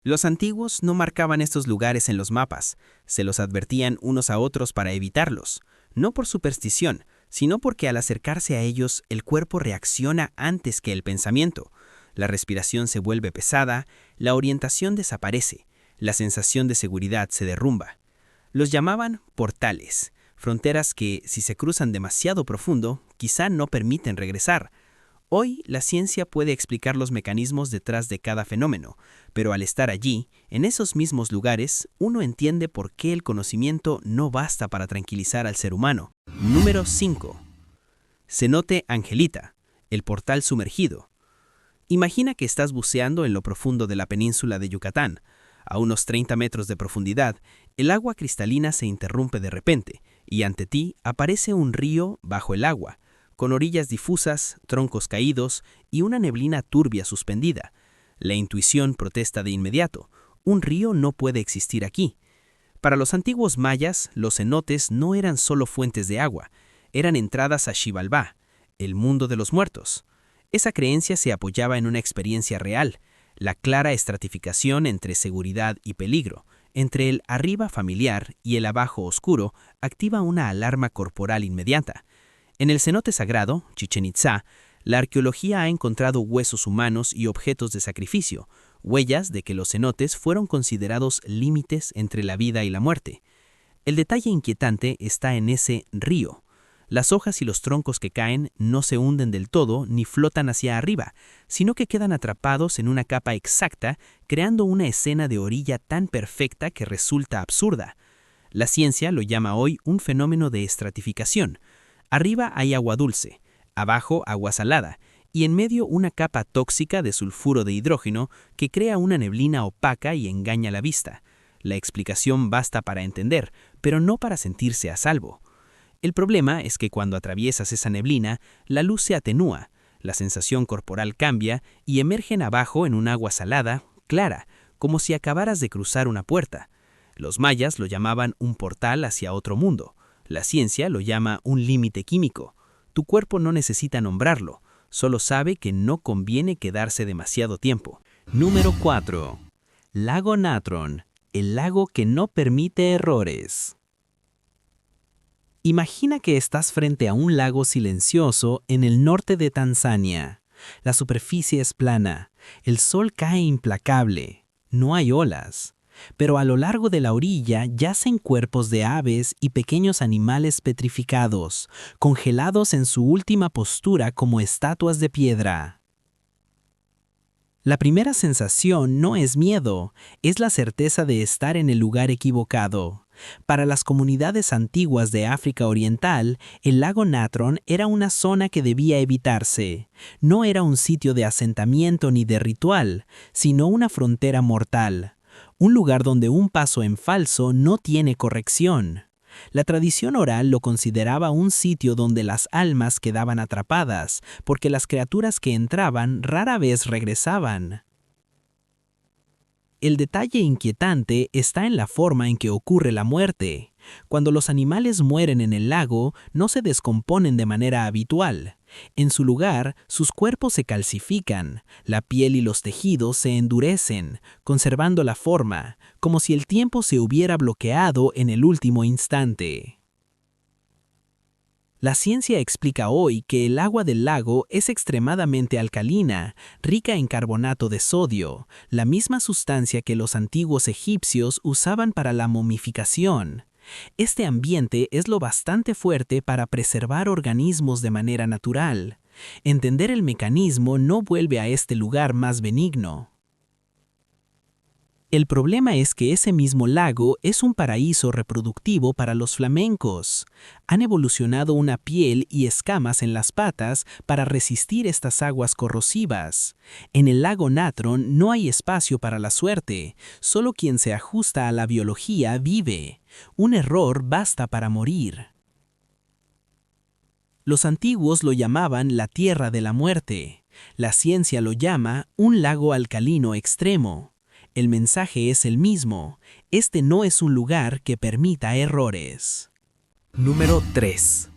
Los antiguos no marcaban estos lugares en los mapas, se los advertían unos a otros para evitarlos, no por superstición, sino porque al acercarse a ellos el cuerpo reacciona antes que el pensamiento. La respiración se vuelve pesada, la orientación desaparece, la sensación de seguridad se derrumba. Los llamaban portales, fronteras que, si se cruzan demasiado profundo, quizá no permiten regresar. Hoy la ciencia puede explicar los mecanismos detrás de cada fenómeno, pero al estar allí, en esos mismos lugares, uno entiende por qué el conocimiento no basta para tranquilizar al ser humano. Número 5. Cenote Angelita, el portal sumergido. Imagina que estás buceando en lo profundo de la península de Yucatán. A unos 30 metros de profundidad, el agua cristalina se interrumpe de repente, y ante ti aparece un río bajo el agua, con orillas difusas, troncos caídos y una neblina turbia suspendida. La intuición protesta de inmediato. Un río no puede existir aquí. Para los antiguos mayas, los cenotes no eran solo fuentes de agua, eran entradas a Xibalbá, el mundo de los muertos. Esa creencia se apoyaba en una experiencia real, la clara estratificación entre seguridad y peligro, entre el arriba familiar y el abajo oscuro, activa una alarma corporal inmediata. En el cenote sagrado, Chichén Itzá, la arqueología ha encontrado huesos humanos y objetos de sacrificio, huellas de que los cenotes fueron considerados límites entre la vida y la muerte. El detalle inquietante está en ese río. Las hojas y los troncos que caen no se hunden del todo ni flotan hacia arriba, sino que quedan atrapados en una capa exacta, creando una escena de orilla tan perfecta que resulta absurda. La ciencia lo llama hoy un fenómeno de estratificación. Arriba hay agua dulce, abajo agua salada, y en medio una capa tóxica de sulfuro de hidrógeno que crea una neblina opaca y engaña la vista. La explicación basta para entender, pero no para sentirse a salvo. El problema es que cuando atraviesas esa neblina, la luz se atenúa, la sensación corporal cambia y emergen abajo en un agua salada, clara, como si acabaras de cruzar una puerta. Los mayas lo llamaban un portal hacia otro mundo. La ciencia lo llama un límite químico. Tu cuerpo no necesita nombrarlo, solo sabe que no conviene quedarse demasiado tiempo. Número 4. Lago Natron, el lago que no permite errores. Imagina que estás frente a un lago silencioso en el norte de Tanzania. La superficie es plana, el sol cae implacable, no hay olas. Pero a lo largo de la orilla yacen cuerpos de aves y pequeños animales petrificados, congelados en su última postura como estatuas de piedra. La primera sensación no es miedo, es la certeza de estar en el lugar equivocado. Para las comunidades antiguas de África Oriental, el lago Natron era una zona que debía evitarse. No era un sitio de asentamiento ni de ritual, sino una frontera mortal. Un lugar donde un paso en falso no tiene corrección. La tradición oral lo consideraba un sitio donde las almas quedaban atrapadas, porque las criaturas que entraban rara vez regresaban. El detalle inquietante está en la forma en que ocurre la muerte. Cuando los animales mueren en el lago, no se descomponen de manera habitual. En su lugar, sus cuerpos se calcifican, la piel y los tejidos se endurecen, conservando la forma, como si el tiempo se hubiera bloqueado en el último instante. La ciencia explica hoy que el agua del lago es extremadamente alcalina, rica en carbonato de sodio, la misma sustancia que los antiguos egipcios usaban para la momificación. Este ambiente es lo bastante fuerte para preservar organismos de manera natural. Entender el mecanismo no vuelve a este lugar más benigno. El problema es que ese mismo lago es un paraíso reproductivo para los flamencos. Han evolucionado una piel y escamas en las patas para resistir estas aguas corrosivas. En el lago Natron no hay espacio para la suerte, solo quien se ajusta a la biología vive. Un error basta para morir. Los antiguos lo llamaban la tierra de la muerte. La ciencia lo llama un lago alcalino extremo. El mensaje es el mismo. Este no es un lugar que permita errores. Número 3.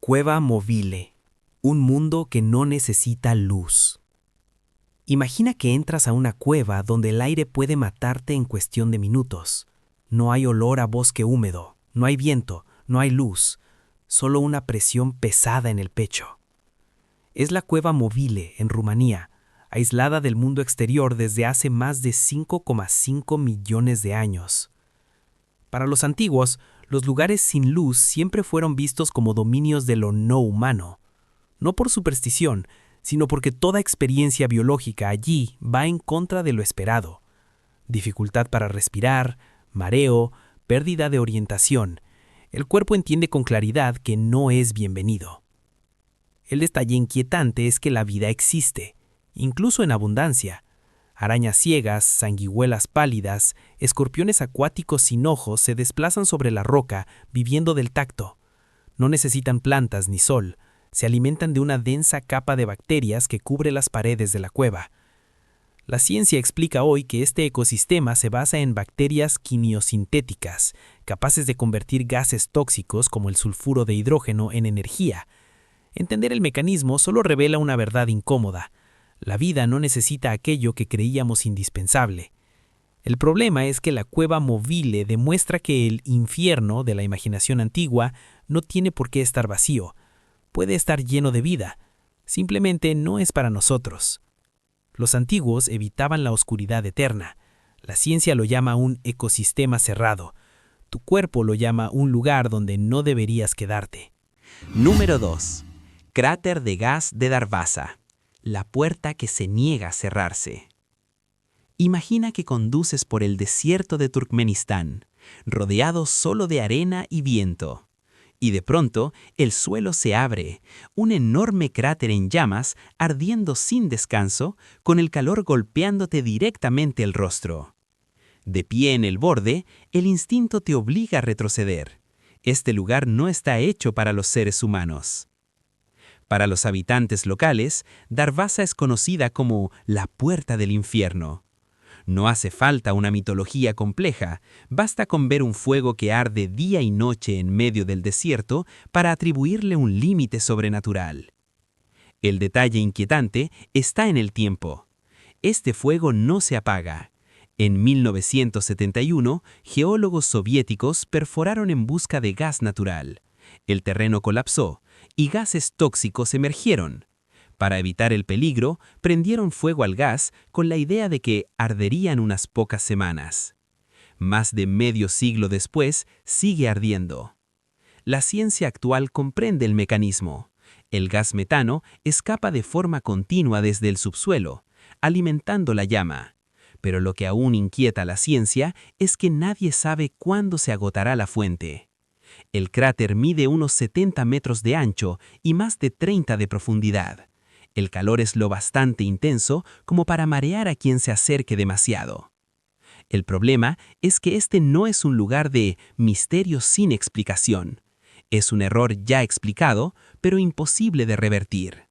Cueva Movile. Un mundo que no necesita luz. Imagina que entras a una cueva donde el aire puede matarte en cuestión de minutos. No hay olor a bosque húmedo, no hay viento, no hay luz, solo una presión pesada en el pecho. Es la cueva Movile, en Rumanía, aislada del mundo exterior desde hace más de 5,5 millones de años. Para los antiguos, los lugares sin luz siempre fueron vistos como dominios de lo no humano, no por superstición, sino porque toda experiencia biológica allí va en contra de lo esperado. Dificultad para respirar, mareo, pérdida de orientación. El cuerpo entiende con claridad que no es bienvenido. El detalle inquietante es que la vida existe, incluso en abundancia. Arañas ciegas, sanguijuelas pálidas, escorpiones acuáticos sin ojos se desplazan sobre la roca, viviendo del tacto. No necesitan plantas ni sol, se alimentan de una densa capa de bacterias que cubre las paredes de la cueva. La ciencia explica hoy que este ecosistema se basa en bacterias quimiosintéticas, capaces de convertir gases tóxicos como el sulfuro de hidrógeno en energía. Entender el mecanismo solo revela una verdad incómoda. La vida no necesita aquello que creíamos indispensable. El problema es que la cueva Movile demuestra que el infierno de la imaginación antigua no tiene por qué estar vacío. Puede estar lleno de vida. Simplemente no es para nosotros. Los antiguos evitaban la oscuridad eterna. La ciencia lo llama un ecosistema cerrado. Tu cuerpo lo llama un lugar donde no deberías quedarte. Número 2. Cráter de gas de Darvaza. La puerta que se niega a cerrarse. Imagina que conduces por el desierto de Turkmenistán, rodeado solo de arena y viento. Y de pronto, el suelo se abre, un enorme cráter en llamas, ardiendo sin descanso, con el calor golpeándote directamente el rostro. De pie en el borde, el instinto te obliga a retroceder. Este lugar no está hecho para los seres humanos. Para los habitantes locales, Darvaza es conocida como la puerta del infierno. No hace falta una mitología compleja, basta con ver un fuego que arde día y noche en medio del desierto para atribuirle un límite sobrenatural. El detalle inquietante está en el tiempo. Este fuego no se apaga. En 1971, geólogos soviéticos perforaron en busca de gas natural. El terreno colapsó y gases tóxicos emergieron. Para evitar el peligro, prendieron fuego al gas con la idea de que arderían unas pocas semanas. Más de medio siglo después, sigue ardiendo. La ciencia actual comprende el mecanismo. El gas metano escapa de forma continua desde el subsuelo, alimentando la llama. Pero lo que aún inquieta a la ciencia es que nadie sabe cuándo se agotará la fuente. El cráter mide unos 70 metros de ancho y más de 30 de profundidad. El calor es lo bastante intenso como para marear a quien se acerque demasiado. El problema es que este no es un lugar de misterio sin explicación. Es un error ya explicado, pero imposible de revertir.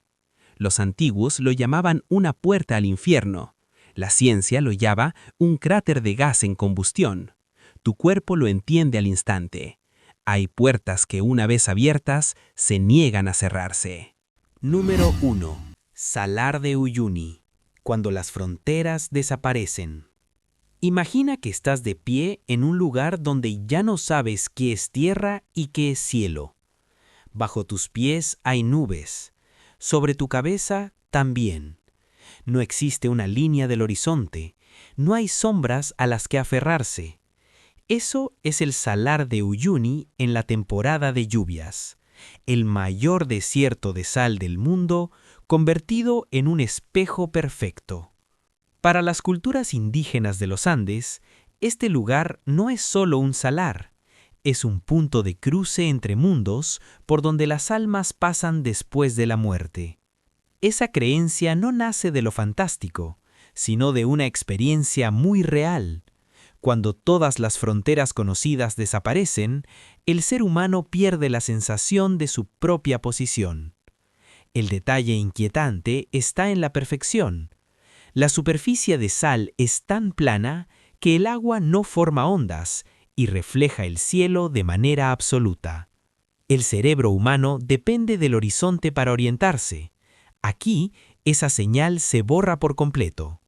Los antiguos lo llamaban una puerta al infierno. La ciencia lo llama un cráter de gas en combustión. Tu cuerpo lo entiende al instante. Hay puertas que una vez abiertas se niegan a cerrarse. Número 1. Salar de Uyuni. Cuando las fronteras desaparecen. Imagina que estás de pie en un lugar donde ya no sabes qué es tierra y qué es cielo. Bajo tus pies hay nubes. Sobre tu cabeza también. No existe una línea del horizonte. No hay sombras a las que aferrarse. Eso es el Salar de Uyuni en la temporada de lluvias, el mayor desierto de sal del mundo convertido en un espejo perfecto. Para las culturas indígenas de los Andes, este lugar no es solo un salar, es un punto de cruce entre mundos por donde las almas pasan después de la muerte. Esa creencia no nace de lo fantástico, sino de una experiencia muy real. Cuando todas las fronteras conocidas desaparecen, el ser humano pierde la sensación de su propia posición. El detalle inquietante está en la perfección. La superficie de sal es tan plana que el agua no forma ondas y refleja el cielo de manera absoluta. El cerebro humano depende del horizonte para orientarse. Aquí, esa señal se borra por completo.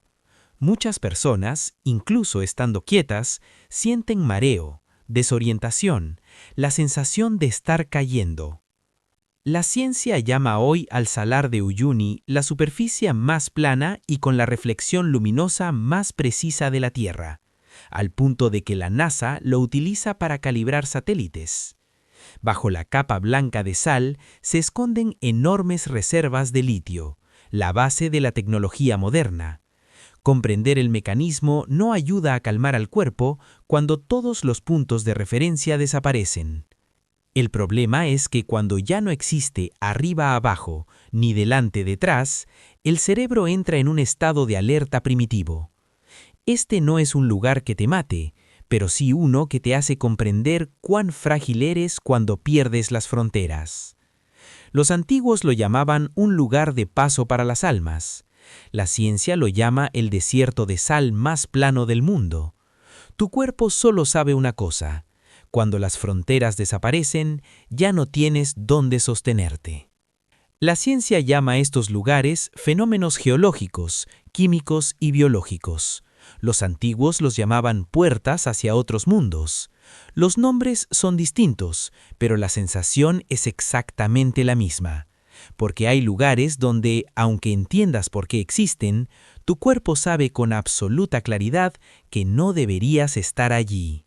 Muchas personas, incluso estando quietas, sienten mareo, desorientación, la sensación de estar cayendo. La ciencia llama hoy al Salar de Uyuni la superficie más plana y con la reflexión luminosa más precisa de la Tierra, al punto de que la NASA lo utiliza para calibrar satélites. Bajo la capa blanca de sal se esconden enormes reservas de litio, la base de la tecnología moderna. Comprender el mecanismo no ayuda a calmar al cuerpo cuando todos los puntos de referencia desaparecen. El problema es que cuando ya no existe arriba abajo ni delante detrás, el cerebro entra en un estado de alerta primitivo. Este no es un lugar que te mate, pero sí uno que te hace comprender cuán frágil eres cuando pierdes las fronteras. Los antiguos lo llamaban un lugar de paso para las almas. La ciencia lo llama el desierto de sal más plano del mundo. Tu cuerpo solo sabe una cosa: cuando las fronteras desaparecen, ya no tienes dónde sostenerte. La ciencia llama a estos lugares fenómenos geológicos, químicos y biológicos. Los antiguos los llamaban puertas hacia otros mundos. Los nombres son distintos, pero la sensación es exactamente la misma. Porque hay lugares donde, aunque entiendas por qué existen, tu cuerpo sabe con absoluta claridad que no deberías estar allí.